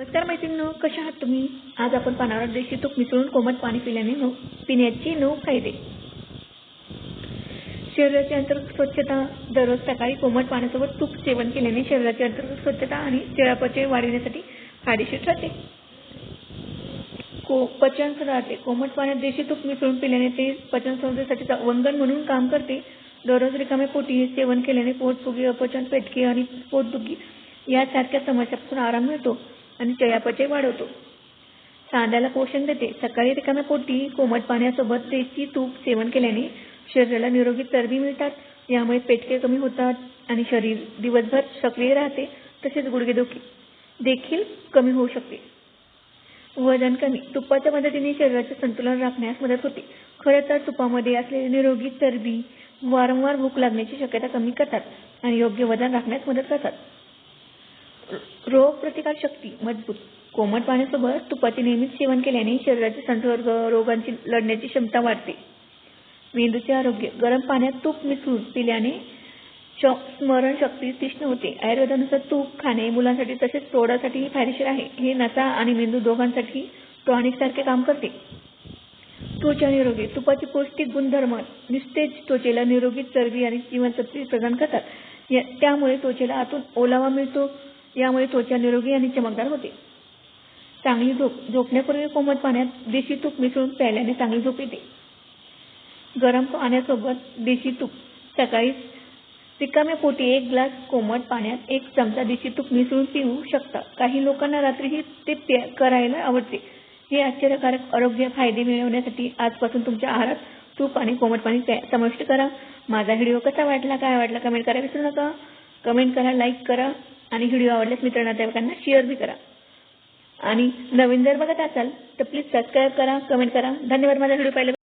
नमस्कार मैत्रिणींनो, कशा आहात तुम्ही? आज आपण पाहणार आहोत देशी तूप मिसळून कोमट पाणी पिल्याने पिण्याची 9 फायदे. शरीराची अंतर्गत स्वच्छता. दररोज सकाळी कोमट पाण्यासोबत तूप सेवन केल्याने शरीराची अंतर्गत स्वच्छता आणि चयापचय वाढविण्यासाठी फायदेशीर ठरते. पचन सुधारते. कोमट पाण्यात देशी तूप मिसळून पिल्याने ते पचन संस्थेसाठी वंगण म्हणून काम करते. दररोज रिकामे पोटी हे सेवन केल्याने पोटफुगी, अपचन, पेटके आणि पोटदुखी यासारख्या समस्यांपासून आराम मिळतो आणि चयापचय वाढवतो. सांध्याला पोषण देते. सकाळी रिकाम्या पोटी कोमट पाण्यासोबत देशी तूप सेवन केल्याने शरीराला निरोगी चरबी मिळतात. यामुळे पेटके कमी होतात आणि शरीर दिवसभर सक्रिय राहते. तसेच गुडघेदुखी देखील कमी होऊ शकते. वजन कमी. तुपाच्या मदतीने शरीराचे संतुलन राखण्यास मदत होते. खरं तर तुपामध्ये असलेली निरोगी चरबी वारंवार भूक लागण्याची शक्यता कमी करतात आणि योग्य वजन राखण्यास मदत करतात. रोगप्रतिकारक शक्ती मजबूत. कोमट पाण्यासोबत तुपाचे नियमित सेवन केल्याने शरीराचे संसर्ग रोगांची लढण्याची क्षमता वाढते. मेंदूचे आरोग्य. गरम पाण्यात तूप मिसळून पिल्याने स्मरणशक्ती तीक्ष्ण होते. आयुर्वेदानुसार तूप खाणे मुलांसाठी तसेच प्रौढांसाठीही फायदेशीर आहे. हे नसा आणि मेंदू दोघांसाठी टॉनिक सारखे काम करते. त्वचा निरोगी. तुपाचे पौष्टिक गुणधर्म नुसतेच त्वचेला निरोगी चरबी आणि जीवनसत्त्वे प्रदान करतात. त्यामुळे त्वचेला आतून ओलावा मिळतो. यामुळे त्वचा निरोगी आणि चमकदार होते. चांगली झोप. झोपण्यापूर्वी कोमट पाण्यात देशी तूप मिसळून प्यायल्याने चांगली झोप येते. गरम पाण्यासोबत देशी तूप. सकाळी रिकाम्या पोटी 1 ग्लास कोमट पाण्यात 1 चमचा देशी तूप मिसळून पिऊ शकता. काही लोकांना रात्रीही ते करायला आवडते. हे आश्चर्यकारक आरोग्य फायदे मिळवण्यासाठी आजपासून तुमच्या आहारात तूप आणि कोमट पाणी समाविष्ट करा. माझा व्हिडिओ कसा वाटला, काय वाटला कमेंट करायला विसरू नका. कमेंट करा, लाईक करा आणि व्हिडिओ आवडल्यास मित्र नातेवाईकांना शेअर बी करा. आणि नवीन जर बघत असाल तर प्लीज सबस्क्राईब करा, कमेंट करा. धन्यवाद माझा व्हिडिओ पाहिल्याबद्दल.